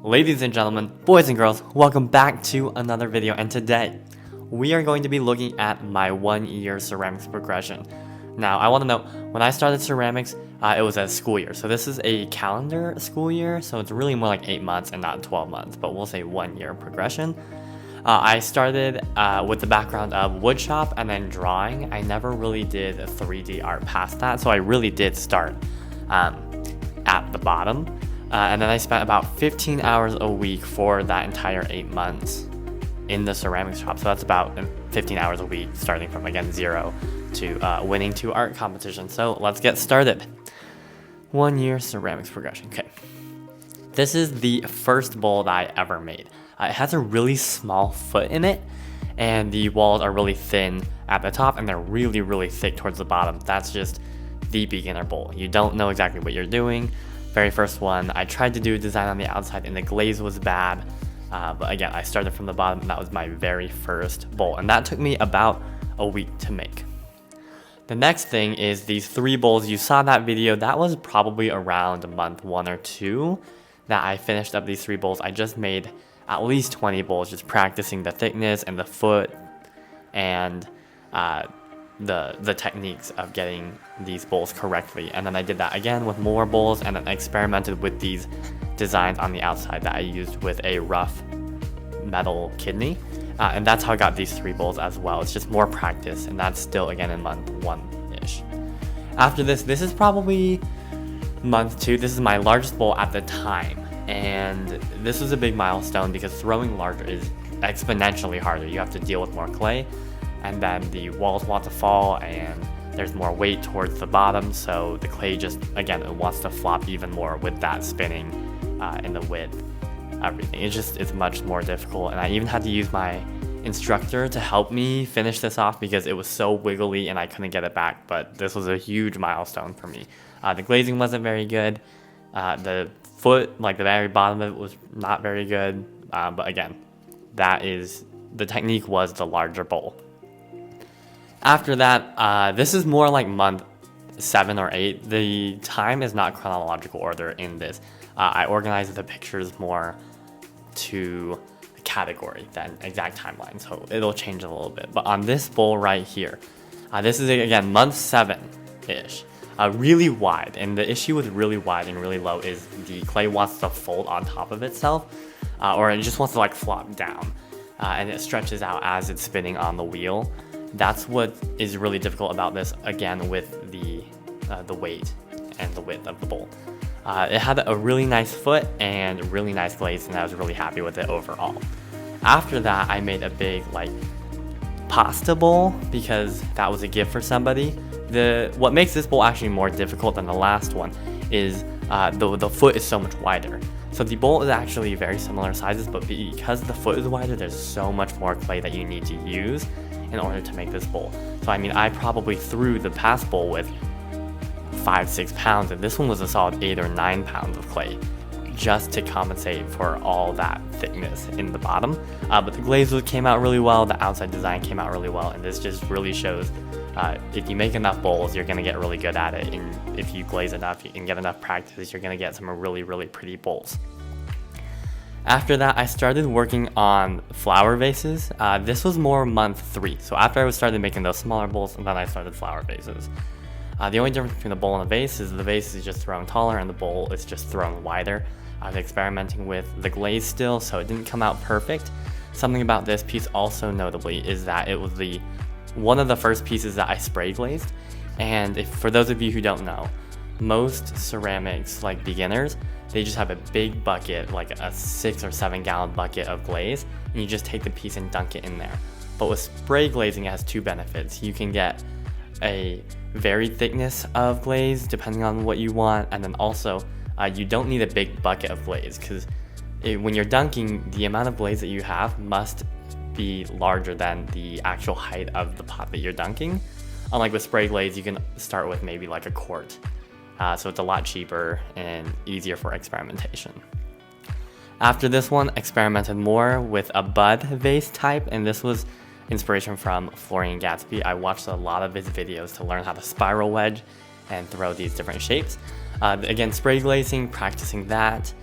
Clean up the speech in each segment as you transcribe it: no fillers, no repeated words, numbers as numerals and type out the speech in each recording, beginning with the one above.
Ladies and gentlemen, boys and girls, welcome back to another video, and today we are going to be looking at my 1-year ceramics progression. Now, I want to note, when I started ceramics, it was a school year, so this is a calendar school year, so it's really more like 8 months and not 12 months, but we'll say 1-year progression. I started with the background of woodshop and then drawing. I never really did 3D art past that, so I really did start at the bottom. And then I spent about 15 hours a week for that entire 8 months in the ceramics shop. So that's about 15 hours a week, starting from, again, 0 to winning 2 art competitions. So let's get started. 1-year ceramics progression. Okay. This is the first bowl that I ever made. It has a really small foot in it, and the walls are really thin at the top, and they're really, really thick towards the bottom. That's just the beginner bowl. You don't know exactly what you're doing. Very first one, I tried to do a design on the outside and the glaze was bad, but again, I started from the bottom and that was my very first bowl, and that took me about a week to make. The next thing is these 3 bowls. You saw that video. That was probably around month 1 or 2 that I finished up these 3 bowls. I just made at least 20 bowls, just practicing the thickness and the foot and the techniques of getting these bowls correctly. And then I did that again with more bowls, and then experimented with these designs on the outside that I used with a rough metal kidney, and that's how I got these 3 bowls as well. It's just more practice, and that's still again in month 1-ish. After this is probably month 2. This is my largest bowl at the time, and this was a big milestone because throwing larger is exponentially harder. You have to deal with more clay, and then the walls want to fall, and there's more weight towards the bottom, so the clay just, again, it wants to flop even more with that spinning in the width, everything. It's much more difficult, and I even had to use my instructor to help me finish this off because it was so wiggly and I couldn't get it back, but this was a huge milestone for me. The glazing wasn't very good. The foot, like the very bottom of it, was not very good, but again, the technique was the larger bowl. After that, this is more like month 7 or 8. The time is not chronological order in this. I organized the pictures more to a category than exact timeline, so it'll change a little bit. But on this bowl right here, this is, again, month 7-ish. Really wide, and the issue with really wide and really low is the clay wants to fold on top of itself, or it just wants to like flop down, and it stretches out as it's spinning on the wheel. That's what is really difficult about this, again, with the weight and the width of the bowl. It had a really nice foot and really nice glaze, and I was really happy with it overall. After that, I made a big like pasta bowl because that was a gift for somebody. What makes this bowl actually more difficult than the last one is the foot is so much wider. So the bowl is actually very similar sizes, but because the foot is wider, there's so much more clay that you need to use in order to make this bowl. So I mean, I probably threw the past bowl with 5-6 pounds, and this one was a solid 8 or 9 pounds of clay just to compensate for all that thickness in the bottom. But the glaze came out really well, the outside design came out really well, and this just really shows if you make enough bowls, you're gonna get really good at it, and if you glaze enough and get enough practice, you're gonna get some really, really pretty bowls. After that, I started working on flower vases. This was more month 3. So after I started making those smaller bowls, and then I started flower vases. The only difference between the bowl and the vase is just thrown taller and the bowl is just thrown wider. I was experimenting with the glaze still, so it didn't come out perfect. Something about this piece also notably is that it was one of the first pieces that I spray glazed. And for those of you who don't know, most ceramics, like beginners, they just have a big bucket, like a 6 or 7 gallon bucket of glaze, and you just take the piece and dunk it in there. But with spray glazing, it has 2 benefits. You can get a varied thickness of glaze depending on what you want, and then also you don't need a big bucket of glaze because when you're dunking, the amount of glaze that you have must be larger than the actual height of the pot that you're dunking. Unlike with spray glaze, you can start with maybe like a quart. So it's a lot cheaper and easier for experimentation. After this one, experimented more with a bud vase type, and this was inspiration from Florian Gatsby. I watched a lot of his videos to learn how to spiral wedge and throw these different shapes. Again, spray glazing, practicing that,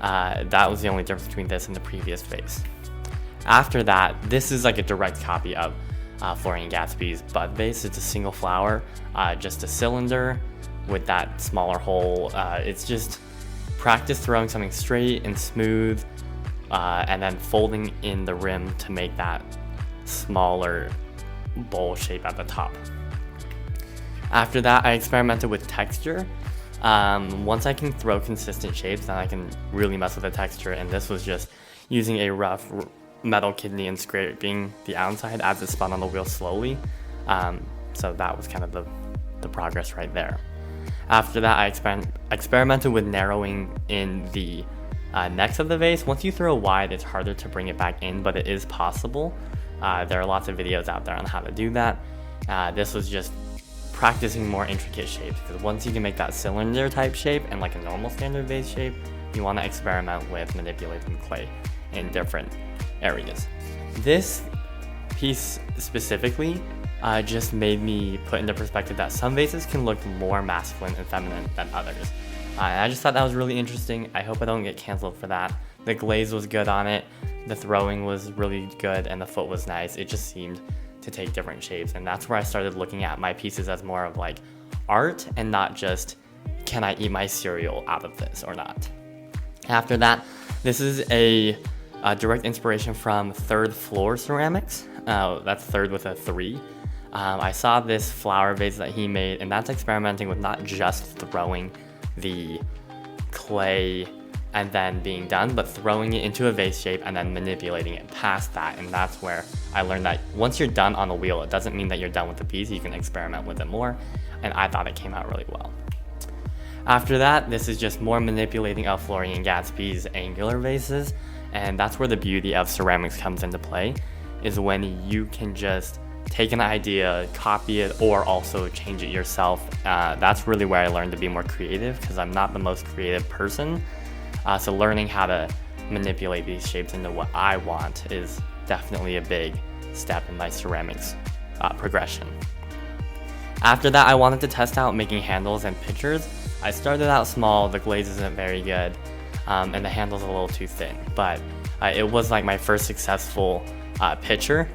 That was the only difference between this and the previous vase. After that, this is like a direct copy of Florian Gatsby's Bud vase. It's a single flower, just a cylinder with that smaller hole. It's just practice throwing something straight and smooth, and then folding in the rim to make that smaller bowl shape at the top. After that, I experimented with texture. Once I can throw consistent shapes, then I can really mess with the texture, and this was just using a rough metal kidney and scraping the outside as it spun on the wheel slowly. So that was kind of the progress right there. After that, I experimented with narrowing in the necks of the vase. Once you throw wide, it's harder to bring it back in, but it is possible. There are lots of videos out there on how to do that. This was just practicing more intricate shapes, because once you can make that cylinder type shape and like a normal standard vase shape, you want to experiment with manipulating the clay in different areas. This piece specifically just made me put into perspective that some vases can look more masculine and feminine than others. And I just thought that was really interesting. I hope I don't get canceled for that. The glaze was good on it, the throwing was really good, and the foot was nice. It just seemed to take different shapes, and that's where I started looking at my pieces as more of like art and not just, can I eat my cereal out of this or not. After that, this is a direct inspiration from Third Floor Ceramics. That's third with a 3. I saw this flower vase that he made, and that's experimenting with not just throwing the clay and then being done, but throwing it into a vase shape and then manipulating it past that. And that's where I learned that once you're done on the wheel, it doesn't mean that you're done with the piece. You can experiment with it more, and I thought it came out really well. After that, this is just more manipulating of Florian Gatsby's angular vases, and that's where the beauty of ceramics comes into play, is when you can just take an idea, copy it, or also change it yourself. That's really where I learned to be more creative, because I'm not the most creative person. So learning how to manipulate these shapes into what I want is definitely a big step in my ceramics progression. After that, I wanted to test out making handles and pitchers. I started out small, the glaze isn't very good, and the handle's a little too thin, but it was like my first successful pitcher,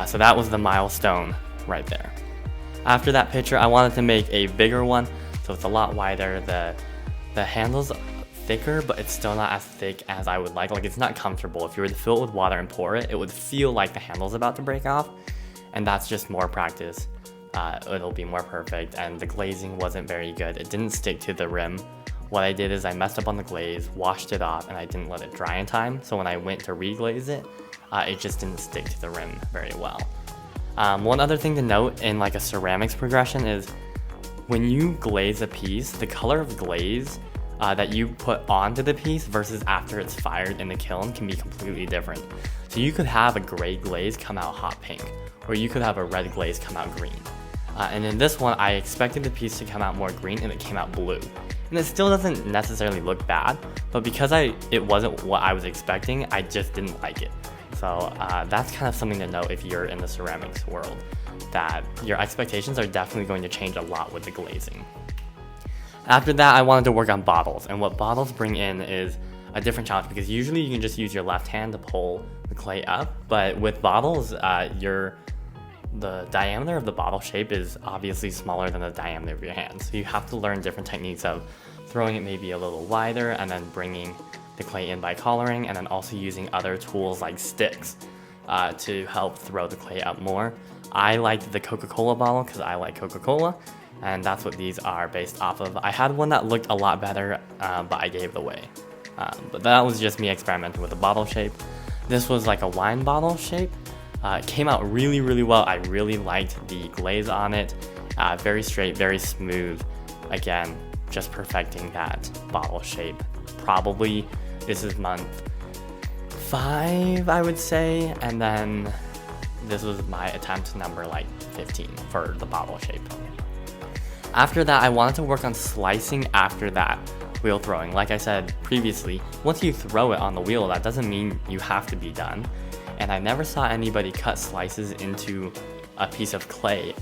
so that was the milestone right there. After that pitcher, I wanted to make a bigger one, so it's a lot wider. The handle's thicker, but it's still not as thick as I would like. Like, it's not comfortable. If you were to fill it with water and pour it, it would feel like the handle's about to break off, and that's just more practice. It'll be more perfect, and the glazing wasn't very good. It didn't stick to the rim. What I did is I messed up on the glaze, washed it off, and I didn't let it dry in time, so when I went to reglaze it, it just didn't stick to the rim very well. One other thing to note in like a ceramics progression is when you glaze a piece, the color of glaze that you put onto the piece versus after it's fired in the kiln can be completely different. So you could have a gray glaze come out hot pink, or you could have a red glaze come out green. And in this one, I expected the piece to come out more green, and it came out blue. And it still doesn't necessarily look bad, but because it wasn't what I was expecting, I just didn't like it. So that's kind of something to know if you're in the ceramics world, that your expectations are definitely going to change a lot with the glazing. After that, I wanted to work on bottles, and what bottles bring in is a different challenge, because usually you can just use your left hand to pull the clay up, but with bottles, the diameter of the bottle shape is obviously smaller than the diameter of your hand. So you have to learn different techniques of throwing it maybe a little wider and then bringing the clay in by collaring, and then also using other tools like sticks to help throw the clay up more. I liked the Coca-Cola bottle because I like Coca-Cola, and that's what these are based off of. I had one that looked a lot better, but I gave it away. But that was just me experimenting with the bottle shape. This was like a wine bottle shape. It came out really, really well. I really liked the glaze on it. Very straight, very smooth. Again, just perfecting that bottle shape. Probably this is month 5, I would say, and then this was my attempt number like 15 for the bottle shape. After that, I wanted to work on slicing after that wheel throwing. Like I said previously, once you throw it on the wheel, that doesn't mean you have to be done. And I never saw anybody cut slices into a piece of clay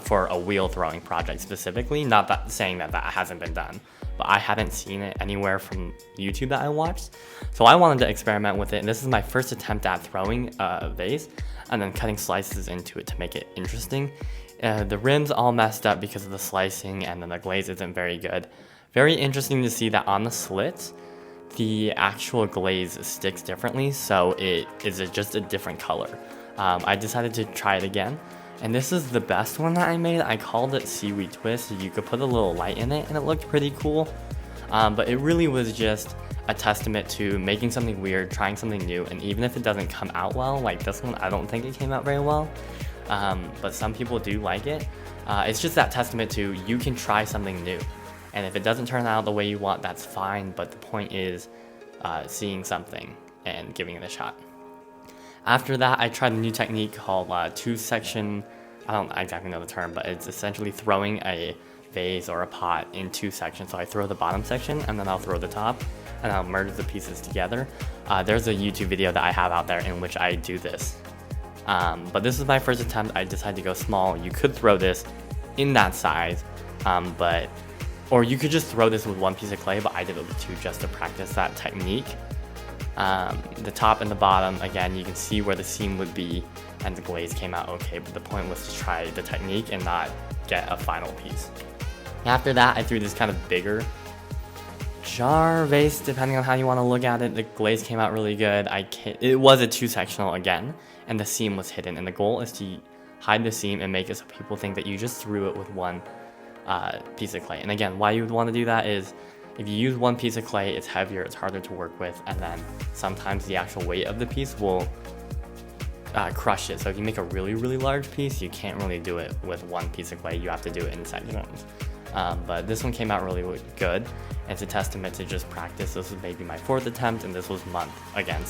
for a wheel throwing project specifically. Not that saying that that hasn't been done, but I haven't seen it anywhere from YouTube that I watched. So I wanted to experiment with it, and this is my first attempt at throwing a vase and then cutting slices into it to make it interesting. The rim's all messed up because of the slicing, and then the glaze isn't very good. Very interesting to see that on the slits, the actual glaze sticks differently, so it is just a different color. I decided to try it again, and this is the best one that I made. I called it Seaweed Twist. You could put a little light in it and it looked pretty cool, but it really was just a testament to making something weird, trying something new, and even if it doesn't come out well, like this one, I don't think it came out very well, but some people do like it. It's just that testament to you can try something new, and if it doesn't turn out the way you want, that's fine, but the point is seeing something and giving it a shot. After that, I tried a new technique called two-section. I don't exactly know the term, but it's essentially throwing a vase or a pot in two sections. So I throw the bottom section, and then I'll throw the top, and I'll merge the pieces together. There's a YouTube video that I have out there in which I do this. But this is my first attempt. I decided to go small. You could throw this in that size, or you could just throw this with one piece of clay, but I did it with two just to practice that technique. The top and the bottom, again, you can see where the seam would be, and the glaze came out okay, but the point was to try the technique and not get a final piece. After that, I threw this kind of bigger jar vase, depending on how you want to look at it. The glaze came out really good. It was a two-sectional again, and the seam was hidden, and the goal is to hide the seam and make it so people think that you just threw it with one piece of clay. And again, why you would want to do that is if you use one piece of clay, it's heavier, it's harder to work with, and then sometimes the actual weight of the piece will crush it. So if you make a really, really large piece, you can't really do it with one piece of clay. You have to do it in sections. But this one came out really good. It's a testament to just practice. This was maybe my 4th attempt, and this was month. Again,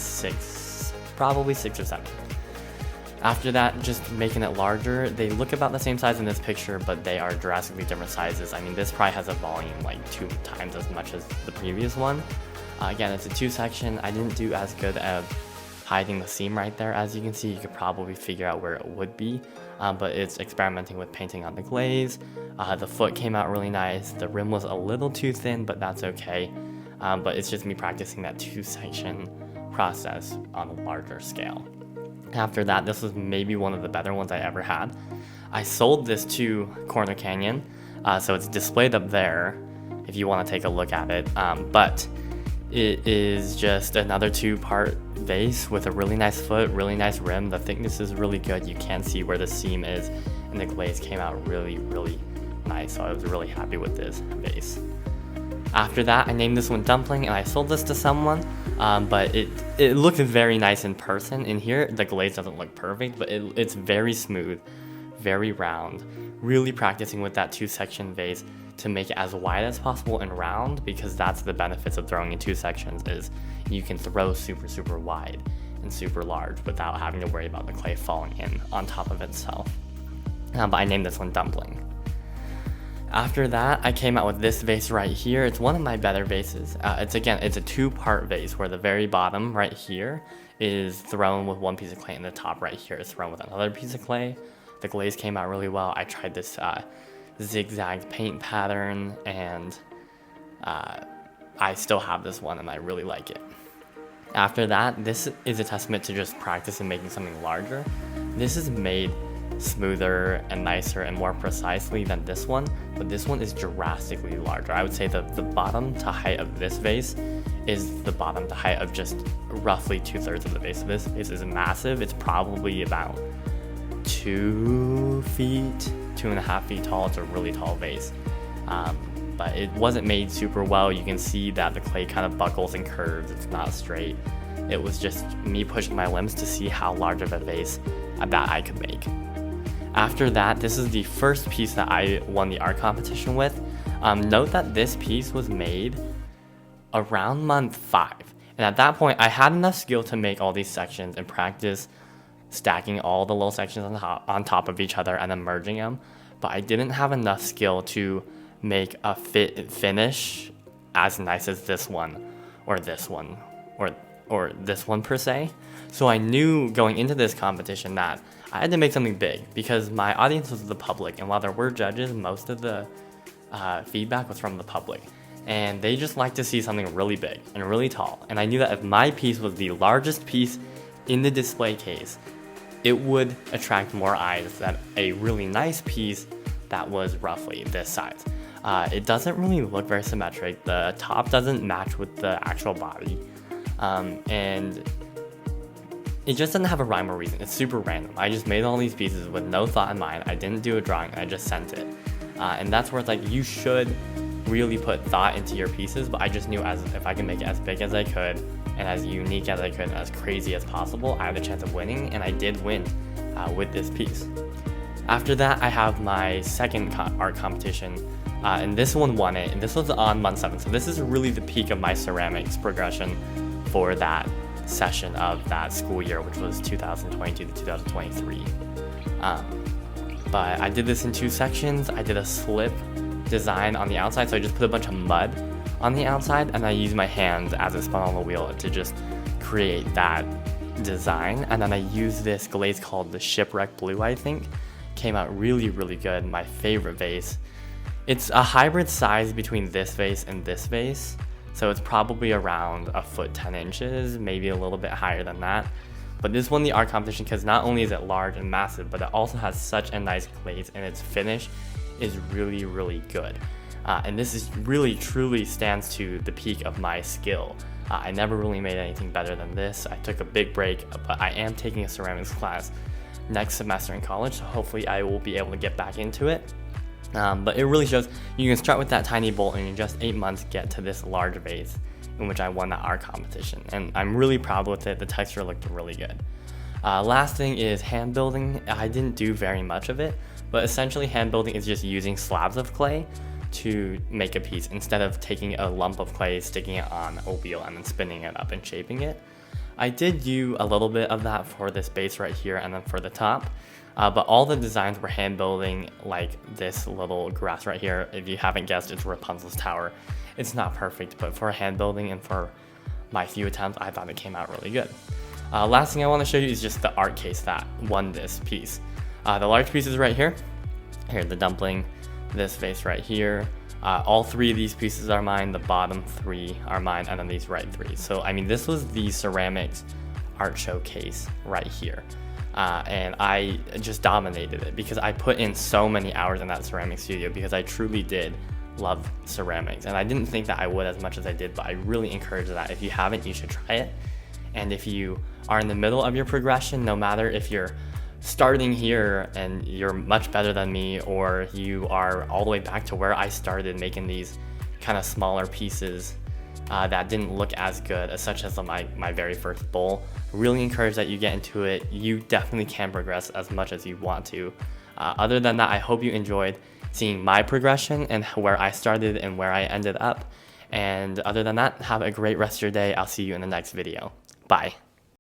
probably 6 or 7. After that, just making it larger. They look about the same size in this picture, but they are drastically different sizes. I mean, this probably has a volume like 2 times as much as the previous one. Again, it's a 2-section. I didn't do as good at hiding the seam right there. As you can see, you could probably figure out where it would be, but it's experimenting with painting on the glaze. The foot came out really nice. The rim was a little too thin, but that's okay. But it's just me practicing that 2-section process on a larger scale. After that, this was maybe one of the better ones I ever had. I sold this to Corner Canyon, so it's displayed up there if you want to take a look at it, but it is just another 2-part vase with a really nice foot, really nice rim. The thickness is really good. You can't see where the seam is, and the glaze came out really, really nice, so I was really happy with this vase. After that, I named this one Dumpling, and I sold this to someone, but it looked very nice in person. In here, the glaze doesn't look perfect, but it's very smooth, very round. Really practicing with that 2-section vase to make it as wide as possible and round, because that's the benefits of throwing in 2 sections is you can throw super, super wide and super large without having to worry about the clay falling in on top of itself. But I named this one Dumpling. After that, I came out with this vase right here. It's one of my better vases. It's a 2-part vase where the very bottom right here is thrown with one piece of clay, and the top right here is thrown with another piece of clay. The glaze came out really well. I tried this zigzag paint pattern, and I still have this one, and I really like it. After that, this is a testament to just practice and making something larger. This is made smoother and nicer and more precisely than this one, but this one is drastically larger. I would say the bottom to height of this vase is the bottom to height of just roughly 2/3 of the vase. This vase is massive. It's probably about 2 feet, 2.5 feet tall. It's a really tall vase, but it wasn't made super well. You can see that the clay kind of buckles and curves. It's not straight. It was just me pushing my limbs to see how large of a vase that I could make. After that, this is the first piece that I won the art competition with. Note that this piece was made around month 5. And at that point, I had enough skill to make all these sections and practice stacking all the little sections on top of each other and then merging them. But I didn't have enough skill to make a finish as nice as this one, or or this one per se. So I knew going into this competition that I had to make something big because my audience was the public, and while there were judges, most of the feedback was from the public, and they just like to see something really big and really tall. And I knew that if my piece was the largest piece in the display case, it would attract more eyes than a really nice piece that was roughly this size. It doesn't really look very symmetric. The top doesn't match with the actual body, and it just doesn't have a rhyme or reason. It's super random. I just made all these pieces with no thought in mind. I didn't do a drawing, I just sent it. And that's where it's like, you should really put thought into your pieces, but I just knew as if I can make it as big as I could and as unique as I could and as crazy as possible, I had a chance of winning, and I did win with this piece. After that, I have my second art competition, and this one won it, and this was on month 7. So this is really the peak of my ceramics progression for that session of that school year, which was 2022 to 2023. But I did this in 2 sections. I did a slip design on the outside, so I just put a bunch of mud on the outside, and I used my hands as it spun on the wheel to just create that design. And then I used this glaze called the Shipwreck Blue, I think. Came out really, really good. My favorite vase. It's a hybrid size between this vase and this vase, so it's probably around 1'10", maybe a little bit higher than that. But this won the art competition because not only is it large and massive, but it also has such a nice glaze, and its finish is really, really good. And this is really, truly stands to the peak of my skill. I never really made anything better than this. I took a big break, but I am taking a ceramics class next semester in college, so hopefully I will be able to get back into it. But it really shows you can start with that tiny bowl and in just 8 months get to this large vase in which I won that art competition, and I'm really proud with it. The texture looked really good. Last thing is hand building. I didn't do very much of it, but essentially hand building is just using slabs of clay to make a piece instead of taking a lump of clay, sticking it on a wheel, and then spinning it up and shaping it. I did do a little bit of that for this base right here and then for the top, but all the designs were hand building, like this little grass right here. If you haven't guessed, it's Rapunzel's tower. It's not perfect, but for hand building and for my few attempts, I thought it came out really good. Last thing I want to show you is just the art case that won this piece. The large piece is right here. Here, the dumpling, this vase right here. All 3 of these pieces are mine, the bottom 3 are mine, and then these right 3. So, I mean, this was the ceramics art showcase right here. And I just dominated it because I put in so many hours in that ceramic studio because I truly did love ceramics. And I didn't think that I would as much as I did, but I really encourage that. If you haven't, you should try it. And if you are in the middle of your progression, no matter if you're starting here and you're much better than me, or you are all the way back to where I started making these kind of smaller pieces that didn't look as good, such as my very first bowl, really encourage that you get into it. You definitely can progress as much as you want to. Other than that, I hope you enjoyed seeing my progression and where I started and where I ended up. And other than that, have a great rest of your day. I'll see you in the next video. Bye.